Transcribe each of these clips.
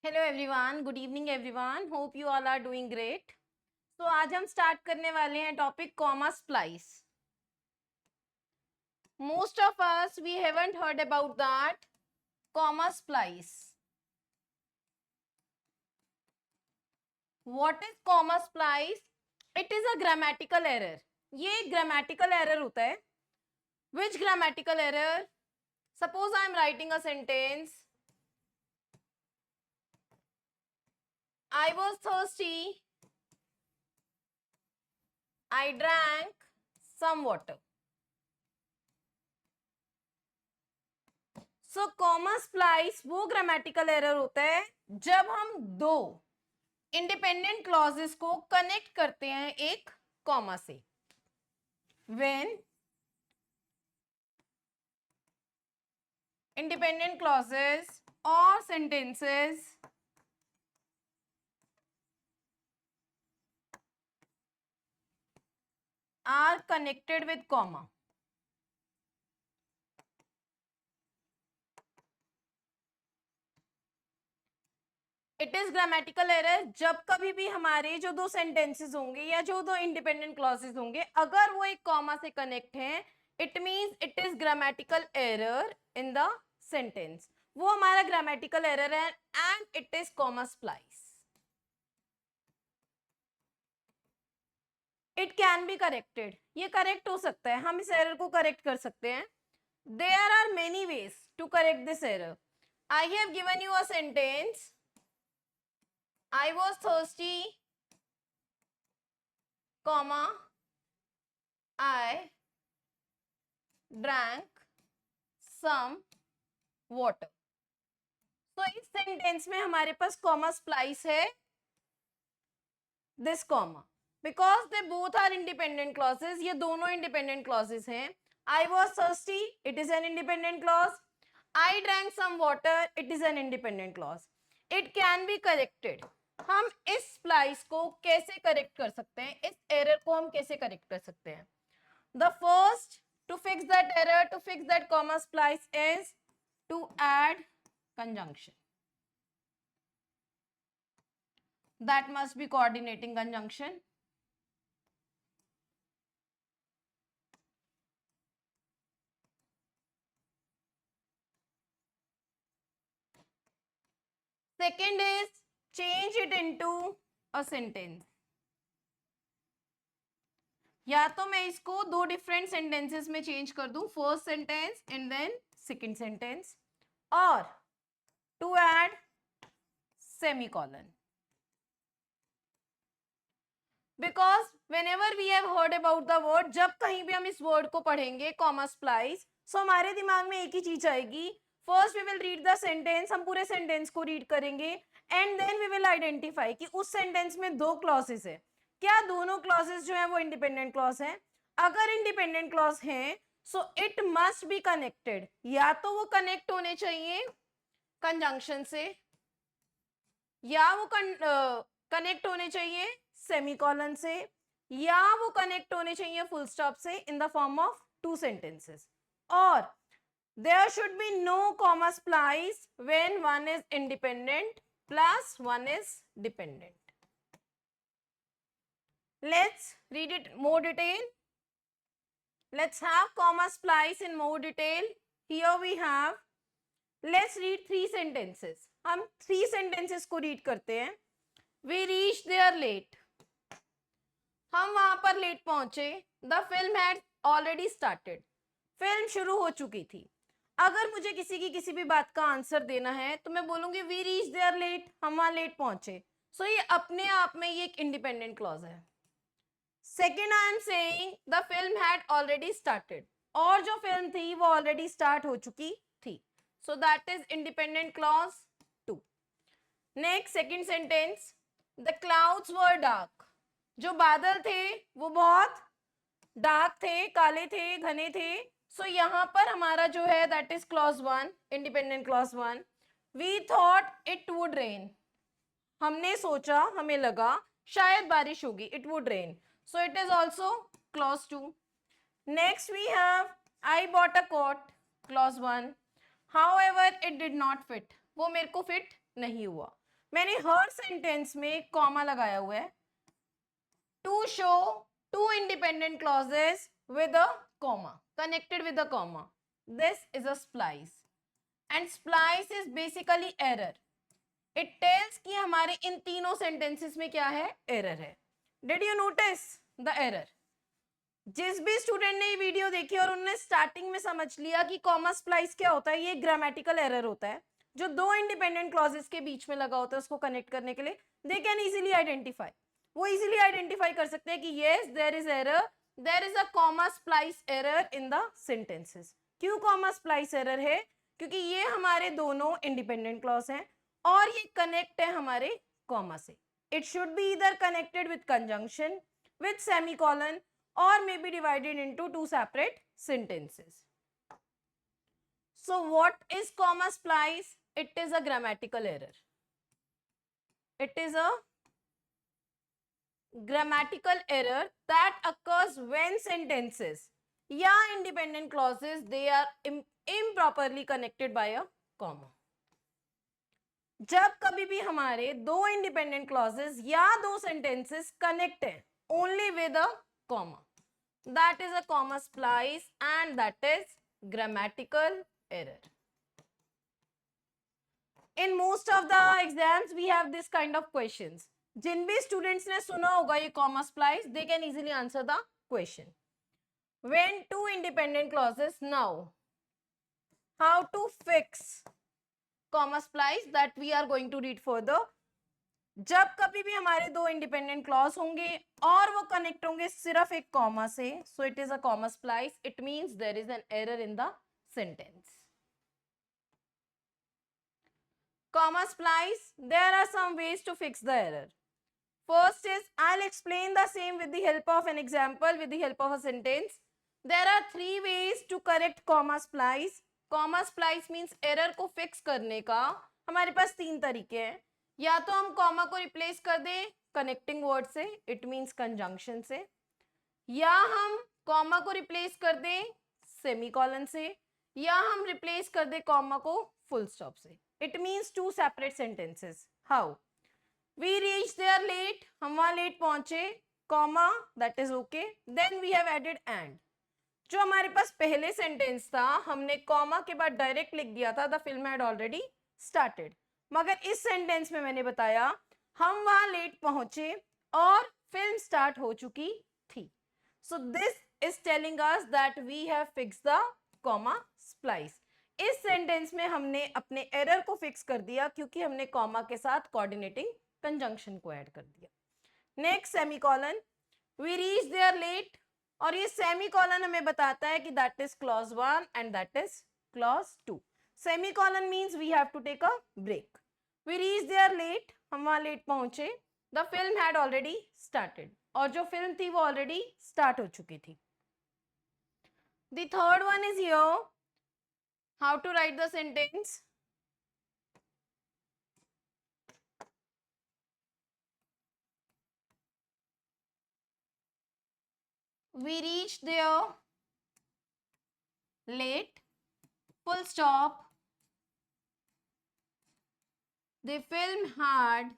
Hello everyone, good evening everyone, hope you all are doing great. तो आज हम start करने वाले हैं topic comma splice. Most of us we haven't heard about that comma splice. What is comma splice? It is a grammatical error. ये grammatical error होता है। Which grammatical error? Suppose I am writing a sentence, I was thirsty, I drank some water. So comma splice वो grammatical error होता है जब हम दो independent clauses को कनेक्ट करते हैं एक कॉमा से। व्हेन इंडिपेंडेंट क्लॉजेस और sentences are connected with comma. It is grammatical error जब कभी भी हमारे जो दो सेंटेंसेस होंगे या जो दो इंडिपेंडेंट क्लॉजेस होंगे अगर वो एक कॉमा से कनेक्ट हैं, it means it is grammatical error in the sentence. वो हमारा ग्रामेटिकल एरर है and it is comma splice. It can be corrected, ये करेक्ट हो सकता है, हम इस एरर को करेक्ट कर सकते हैं। There are many ways to correct this error. I have given you a sentence, I was thirsty, comma, I drank some water. तो इस सेंटेंस में हमारे पास कॉमा स्प्लाइस है, this comma, because they both are independent clauses. ये दोनों independent clauses हैं। I was thirsty, it is an independent clause. I drank some water, it is an independent clause. It can be corrected. हम इस splice को कैसे correct कर सकते हैं, इस एरर को हम कैसे करेक्ट कर सकते हैं? The first to fix that error, to fix that comma splice is to add conjunction. That must be coordinating conjunction. Second is change it into a sentence. या तो मैं इसको दो डिफरेंट सेंटेंसेस में चेंज कर दूं, first sentence and then second sentence, और to add semicolon. Because whenever we have heard about the word, जब कहीं भी हम इस वर्ड को पढ़ेंगे कॉमा स्प्लाइस, सो हमारे दिमाग में एक ही चीज आएगी। First we will read the sentence, हम पूरे सेंटेंस को रीड करेंगे and then we will identify कि उस सेंटेंस में दो क्लॉजेस है, क्या दोनों क्लॉजेस जो है वो इंडिपेंडेंट क्लॉज है? अगर इंडिपेंडेंट क्लॉज है so it must be connected, या तो वो कनेक्ट होने चाहिए कंजंक्शन से या वो कनेक्ट होने चाहिए सेमीकोलन से या वो कनेक्ट होने चाहिए फुल स्टॉप से in the form of two sentences, और there should be no comma splice when one is independent plus one is dependent. Let's read it more detail. Let's have comma splice in more detail. Here we have, let's read three sentences. हम three sentences को read करते हैं. We reached there late. हम वहां पर late पहुंचे. The film had already started. Film शुरू हो चुकी थी. अगर मुझे किसी की किसी भी बात का आंसर देना है तो मैं बोलूंगी we reached there late, हम वहां लेट पहुंचे. सो ये अपने आप में ये एक इंडिपेंडेंट क्लॉज है. Second I am saying the film had already started, और जो फिल्म थी वो ऑलरेडी स्टार्ट हो चुकी थी. So that is independent clause 2. Next second sentence, the clouds were dark. जो बादल थे वो बहुत डार्क थे, काले थे, घने थे. सो यहाँ पर हमारा जो है that is clause 1, independent clause 1. We thought it would rain. हमने सोचा, हमें लगा शायद बारिश होगी, it would rain. So it is also clause 2. Next we have I bought a coat, clause 1. However it did not fit. वो मेरे को fit नहीं हुआ. मैंने हर सेंटेंस में कॉमा लगाया हुआ है to show two independent clauses with a comma, connected with a comma. This is a splice and splice is basically error. It tells कि हमारे इन तीनों सेंटेंसेस में क्या है, एरर है. Did you notice the error? जिस भी स्टूडेंट ने ये वीडियो देखी और उन्होंने स्टार्टिंग में समझ लिया कि कॉमा स्प्लाइस क्या होता है, ये ग्रामेटिकल एरर होता है जो दो इंडिपेंडेंट क्लॉजेस के बीच में लगा होता है उसको कनेक्ट करने के लिए, दे कैन इजीली आइडेंटिफाई. वो इजीली आइडेंटिफाई कर सकते हैं कि yes there is error, there is a comma splice error in the sentences. क्यों कॉमा स्प्लाइस एरर है? क्योंकि ये हमारे दोनों इंडिपेंडेंट क्लॉज हैं और ये कनेक्ट है हमारे कॉमा से. It should be either connected with conjunction, with semicolon, or may be divided into two separate sentences. So what is comma splice? It is a grammatical error. It is a grammatical error that occurs when sentences या independent clauses they are improperly connected by a comma. जब कभी भी हमारे दो independent clauses या दो sentences connect है only with a comma, that is a comma splice and that is grammatical error. In most of the exams we have this kind of questions. जिन भी students ने सुना होगा ये comma splice, they can easily answer the question. When two independent clauses, now how to fix comma splice that we are going to read further. जब कभी भी हमारे दो इंडिपेंडेंट क्लॉज होंगे और वो कनेक्ट होंगे सिर्फ एक कॉमा से, so it is a comma splice. It means there is an error in the sentence. Comma splice, there are some ways to fix the error. First is, I'll explain the same with the help of an example, with the help of a sentence. There are three ways to correct comma splice. Comma splice means error को fix करने का हमारे पास तीन तरीके हैं. या तो हम कॉमा को रिप्लेस कर दें कनेक्टिंग वर्ड से, इट मीन्स कंजंक्शन से, या हम कॉमा को रिप्लेस कर दें सेमीकोलन से, या हम रिप्लेस कर दें कॉमा को फुल स्टॉप से. It means two separate sentences. How? We reach there late, हम वहां लेट पहुंचे, comma that is okay, then we have added and. जो हमारे पास पहले सेंटेंस था हमने कॉमा के बाद डायरेक्ट लिख दिया था the film had already started, मगर इस सेंटेंस में मैंने बताया हम वहां लेट पहुंचे और फिल्म स्टार्ट हो चुकी थी. So this is telling us that we have fixed the comma splice. इस सेंटेंस में हमने अपने एरर को फिक्स कर दिया क्योंकि हमने कॉमा के साथ कोऑर्डिनेटिंग कंजंक्शन को ऐड कर दिया. Next semicolon, we reach there late, और ये सेमीकोलन हमें बताता है कि that is clause 1 and that is clause 2. Semicolon means we have to take a break. We reach there late, हम वहां लेट पहुंचे, the film had already started, और जो फिल्म थी वो ऑलरेडी स्टार्ट हो चुकी थी. The third one is here, how to write the sentence. We reached there late, full stop, the film had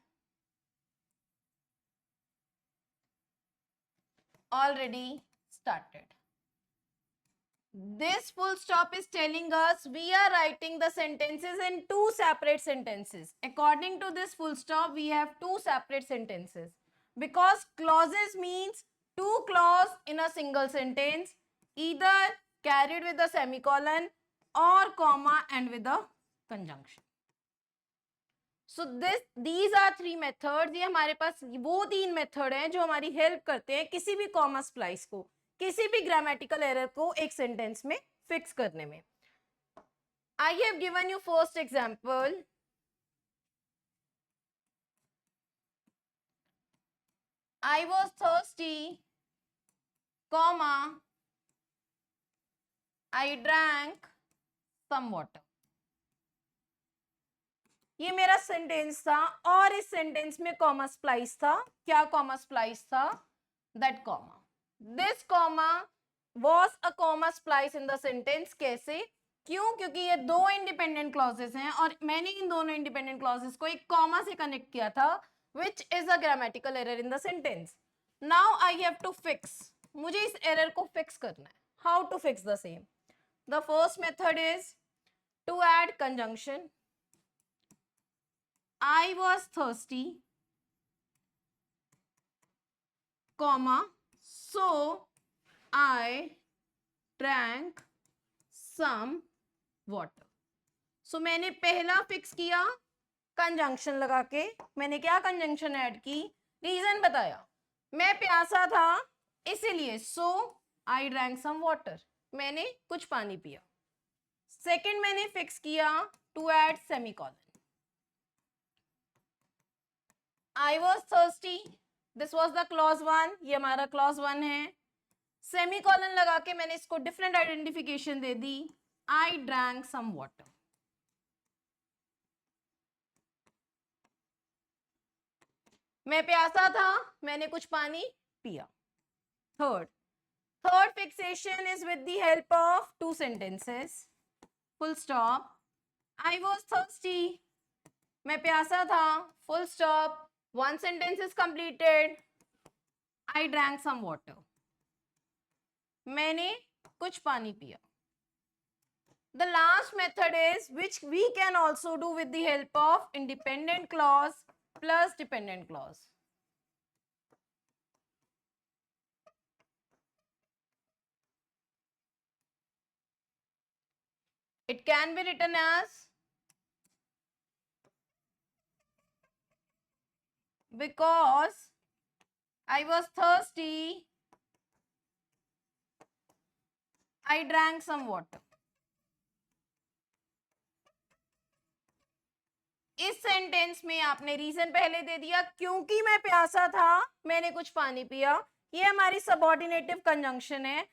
already started. This full stop is telling us we are writing the sentences in two separate sentences. According to this full stop, we have two separate sentences because clauses means two clause in a single sentence, either carried with a semicolon or comma and with a conjunction. So these are three methods. ये हमारे पास वो तीन method हैं जो हमारी help करते हैं किसी भी कॉमा स्प्लाइस को, किसी भी ग्रामेटिकल एरर को एक सेंटेंस में फिक्स करने में. I have given you first example. I was thirsty, comma, I drank some water. ये मेरा सेंटेंस था और इस सेंटेंस में कॉमा स्प्लाइस था. क्या कॉमा स्प्लाइस था? That comma, this comma was a comma splice in the sentence. कैसे? क्यों? क्योंकि ये दो इंडिपेंडेंट क्लॉजेस हैं और मैंने इन दोनों इंडिपेंडेंट क्लॉजेस को एक कॉमा से कनेक्ट किया था, which is a grammatical error in the sentence. Now I have to fix. मुझे इस एरर को फिक्स करना है. How to fix the same? The first method is to add conjunction. I was thirsty, comma, so I drank some water. So मैंने पहला fix किया conjunction लगा के. मैंने क्या कंजंक्शन ऐड की? रीजन बताया, मैं प्यासा था इसीलिए. सो आई ड्रैंक सम वाटर, मैंने कुछ पानी पिया. सेकंड मैंने फिक्स किया to add semicolon. I was thirsty, this was the clause one, ये हमारा क्लॉज वन है. सेमीकोलन लगा के मैंने इसको डिफरेंट आइडेंटिफिकेशन दे दी. I drank some water. मैं प्यासा था, मैंने कुछ पानी पिया. Third fixation is with the help of two sentences. Full stop. I was thirsty. मैं प्यासा था. Full stop. One sentence is completed. I drank some water. मैंने कुछ पानी पिया. The last method is which we can also do with the help of independent clause plus dependent clause. It can be written as because I was thirsty, I drank some water. इस sentence में आपने reason पहले दे दिया, क्योंकि मैं प्यासा था मैंने कुछ पानी पिया. ये हमारी सबऑर्डिनेटिव कंजंक्शन है.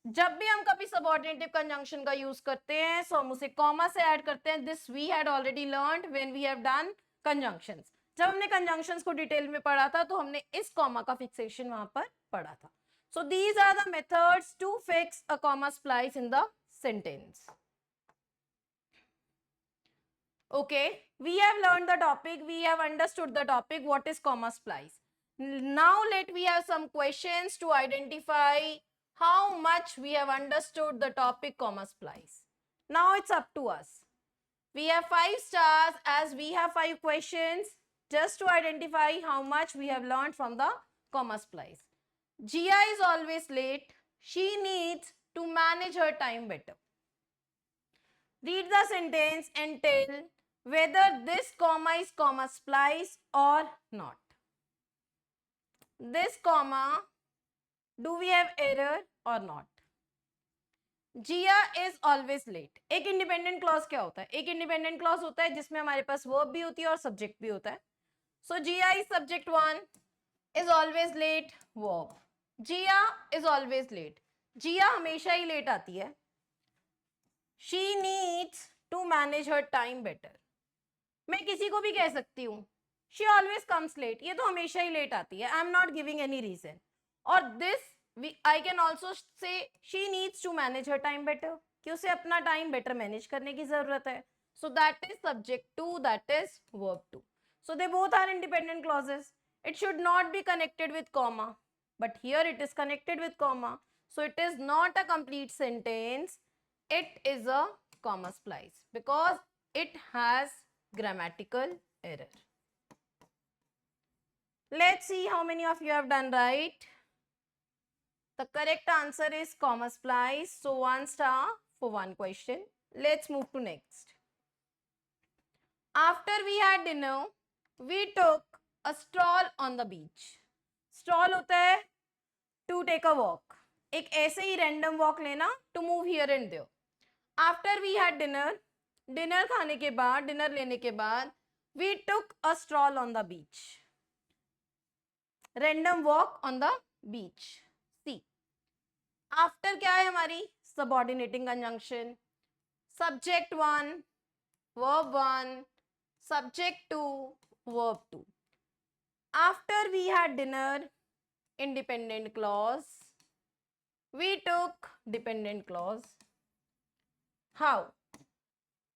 जब भी हम कभी सबऑर्डिनेटिव कंजंक्शन का यूज करते हैं सो हम उसे कॉमा से ऐड करते हैं. This we had already learned when we have done conjunctions. जब हमने कंजंक्शंस को डिटेल में पढ़ा था तो हमने इस कॉमा का फिक्सेशन वहां पर पढ़ा था. So these are the methods to fix a comma splice in the sentence. Okay, we have learned the topic, we have understood the topic, what is comma splice. Now let we have some questions to identify how much we have understood the topic comma splice. Now it's up to us. We have 5 stars as we have 5 questions just to identify how much we have learned from the comma splice. Jia is always late. She needs to manage her time better. Read the sentence and tell whether this comma is comma splice or not. This comma, do we have error or not? Jia is always late. एक independent clause क्या होता है? एक independent clause होता है जिसमें हमारे पास verb भी होती है और सब्जेक्ट भी होता है. So Jia is subject 1, is always late, verb. Jia is always late. Jia हमेशा ही लेट आती है. She needs to manage her time better. मैं किसी को भी कह सकती हूँ she always comes late. ये तो हमेशा ही लेट आती है. I am not giving any reason. और this I can also say she needs to manage her time better. कि उसे अपना टाइम बेटर मैनेज करने की जरूरत है. So that is subject 2, that is verb 2. So they both are independent clauses. It should not be connected with comma, but here it is connected with comma. So it is not a complete sentence. It is a comma splice because it has grammatical error. Let's see how many of you have done right. The correct answer is comma splice. So 1 star for one question. Let's move to next. After we had dinner, we took a stroll on the beach. Stroll होता है to take a walk. एक ऐसे ही random walk लेना to move here and there. After we had dinner, dinner खाने के बाद, dinner लेने के बाद, we took a stroll on the beach. Random walk on the beach. See. After क्या है हमारी subordinating conjunction. Subject 1, verb 1, subject 2, verb 2. After we had dinner, independent clause. We took dependent clause. How?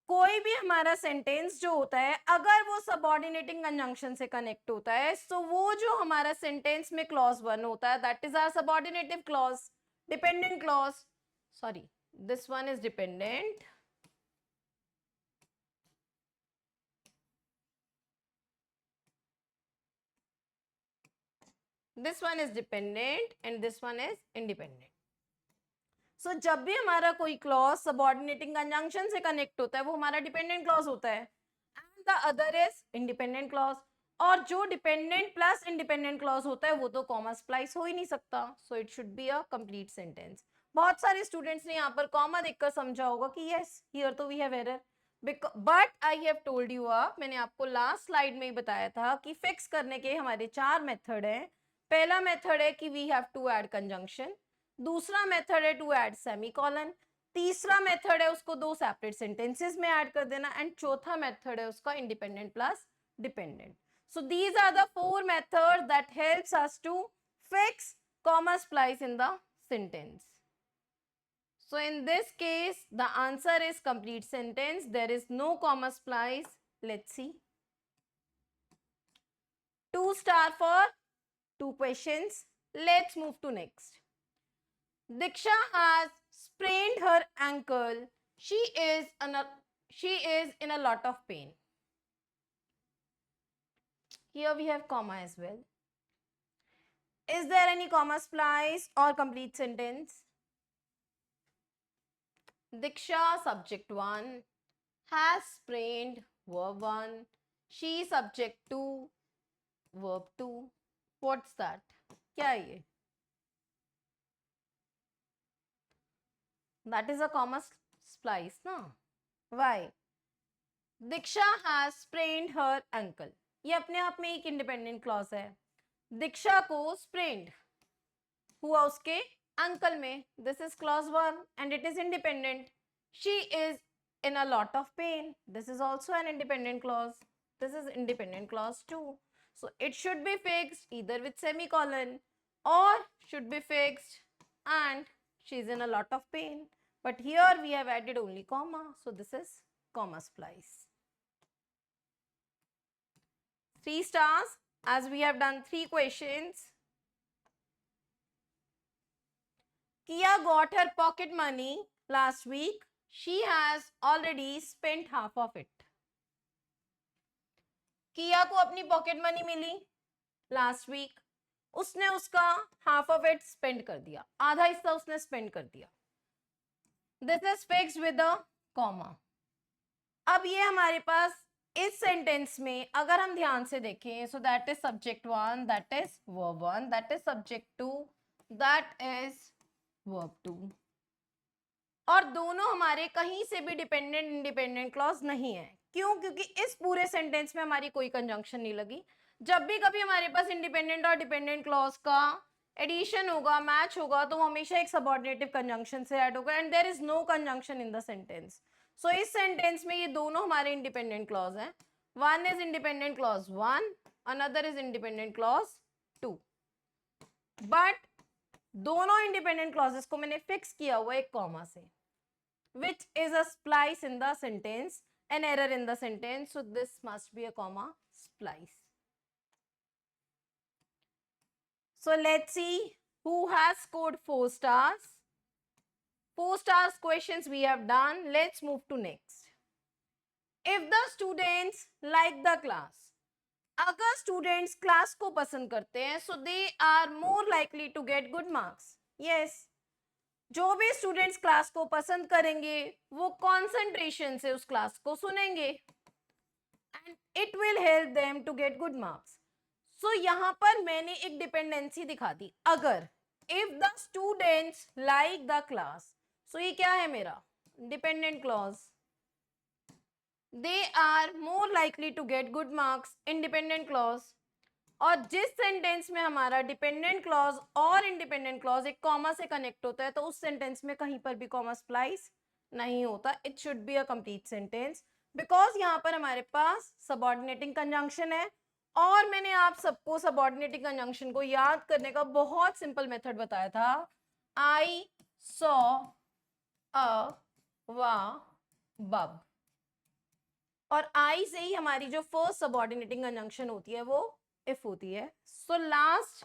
कोई भी हमारा sentence जो होता है अगर वो सबऑर्डिनेटिंग कंजंक्शन से कनेक्ट होता है तो वो जो हमारा सेंटेंस में क्लॉज 1 होता है that is our subordinative clause, dependent clause, sorry this one is dependent, this one is dependent and this one is independent. So जब भी हमारा कोई क्लॉज सबऑर्डिनेटिंग कंजंक्शन से कनेक्ट होता है वो हमारा डिपेंडेंट क्लॉज होता है and the other is independent clause, और जो डिपेंडेंट प्लस इंडिपेंडेंट क्लॉज होता है वो तो कॉमा स्प्लाइस हो ही नहीं सकता, so it should be a complete sentence. बहुत सारे स्टूडेंट्स ने यहाँ पर कॉमा देखकर समझा होगा कि यस हियर तो we have error, but I have told you मैंने आपको लास्ट स्लाइड में ही बताया था कि फिक्स करने के हमारे 4 मेथड हैं. पहला मेथड है कि we have to add conjunction, दूसरा मेथड है टू ऐड सेमीकोलन, तीसरा मेथड है उसको 2 सेपरेट सेंटेंसेस में ऐड कर देना एंड चौथा मेथड है उसका independent plus dependent. So these are the 4 methods that helps us to fix comma splice in the sentence. So in this case, the answer is complete sentence. There is no comma splice. Let's see. 2 star for 2 questions. Let's move to next. Diksha has sprained her ankle. She is in a lot of pain. Here we have comma as well. Is there any comma splice or complete sentence? Diksha subject 1, has sprained verb 1, she subject 2, verb 2. What's that? क्या है ये? That is a comma splice ना? Why? Diksha has sprained her ankle. ये अपने आप में एक independent clause है. दीक्षा को स्प्रेन्ड हुआ उसके अंकल में, this is clause 1 and it is independent. She is in a lot of pain, this is also an independent clause, this is independent clause 2. So it should be fixed either with semicolon or should be fixed and she is in a lot of pain. But here we have added only comma, so this is comma splice. 3 stars as we have done 3 questions. Kia got her pocket money last week. She has already spent half of it. किया को अपनी pocket money मिली last week, उसने उसका half of it spend कर दिया, आधा हिस्सा उसने स्पेंड कर दिया. This is fixed with a comma. अब ये हमारे पास इस सेंटेंस में अगर हम ध्यान से देखें, so that is subject 1, that is verb 1, that is subject 2, that is verb 2, और दोनों हमारे कहीं से भी डिपेंडेंट इंडिपेंडेंट क्लॉज नहीं है. क्यों? क्योंकि इस पूरे सेंटेंस में हमारी कोई कंजंक्शन नहीं लगी. जब भी कभी हमारे पास इंडिपेंडेंट और डिपेंडेंट क्लॉज का एडिशन होगा, मैच होगा, तो हमेशा एक सबऑर्डिनेटिव कंजंक्शन से ऐड होगा and there is no conjunction in the sentence. So इस सेंटेंस में ये दोनों हमारे इंडिपेंडेंट क्लॉज हैं. One is independent clause 1, another is independent clause 2. But दोनों इंडिपेंडेंट क्लॉजेस को मैंने फिक्स किया हुआ एक कॉमा से, which is a splice in the sentence, an error in the sentence, so this must be a comma splice. So let's see who has scored 4 stars. 4 stars questions we have done. Let's move to next. If the students like the class, अगर students class को पसंद करते हैं, so they are more likely to get good marks. Yes. जो भी students class को पसंद करेंगे वो कंसंट्रेशन से उस क्लास को सुनेंगे and it will help them to get good marks. So यहाँ पर मैंने एक डिपेंडेंसी दिखा दी. अगर if the students like the class, so ये क्या है मेरा dependent clause. They are more likely to get good marks, independent clause. और जिस सेंटेंस में हमारा डिपेंडेंट क्लॉज और इंडिपेंडेंट क्लॉज एक कॉमा से कनेक्ट होता है तो उस सेंटेंस में कहीं पर भी कॉमा स्प्लाइस नहीं होता. It should be a complete sentence because यहाँ पर हमारे पास सबऑर्डिनेटिंग कंजंक्शन है. और मैंने आप सबको सबऑर्डिनेटिंग कंजंक्शन को याद करने का बहुत सिंपल मेथड बताया था. आई सॉ अ वा बब. और आई से ही हमारी जो फर्स्ट सबऑर्डिनेटिंग कंजंक्शन होती है वो इफ होती है. सो लास्ट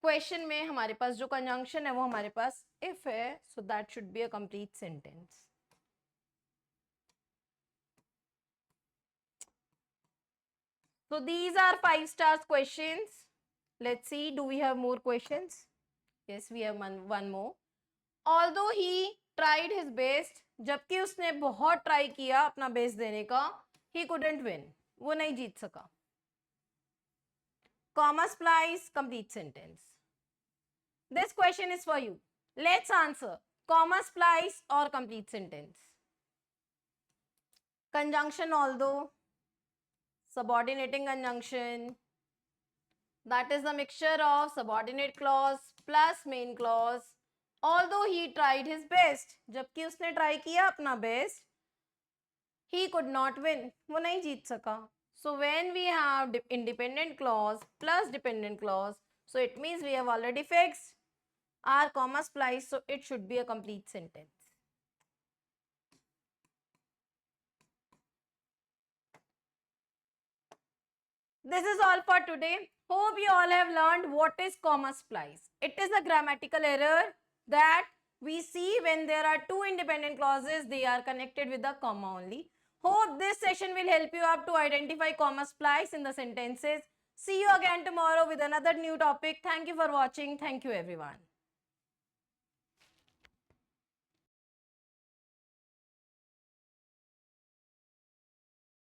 क्वेश्चन में हमारे पास जो कंजंक्शन है वो हमारे पास इफ है. So that should be a complete sentence. So these are 5 stars questions. Let's see, do we have more questions? Yes, we have one more. Although he tried his best, जबकि उसने बहुत try किया अपना best देने का, he couldn't win. वो नहीं जीत सका. Comma splice, complete sentence. This question is for you. Let's answer. Comma splice or complete sentence. Conjunction although, subordinating conjunction, that is the mixture of subordinate clause plus main clause. Although he tried his best, जबकि उसने try किया अपना best, he could not win, वो नहीं जीत सका. So when we have independent clause plus dependent clause, so it means we have already fixed our comma splice, so it should be a complete sentence. This is all for today. Hope you all have learned what is comma splice. It is a grammatical error that we see when there are two independent clauses, they are connected with a comma only. Hope this session will help you up to identify comma splice in the sentences. See you again tomorrow with another new topic. Thank you for watching. Thank you everyone.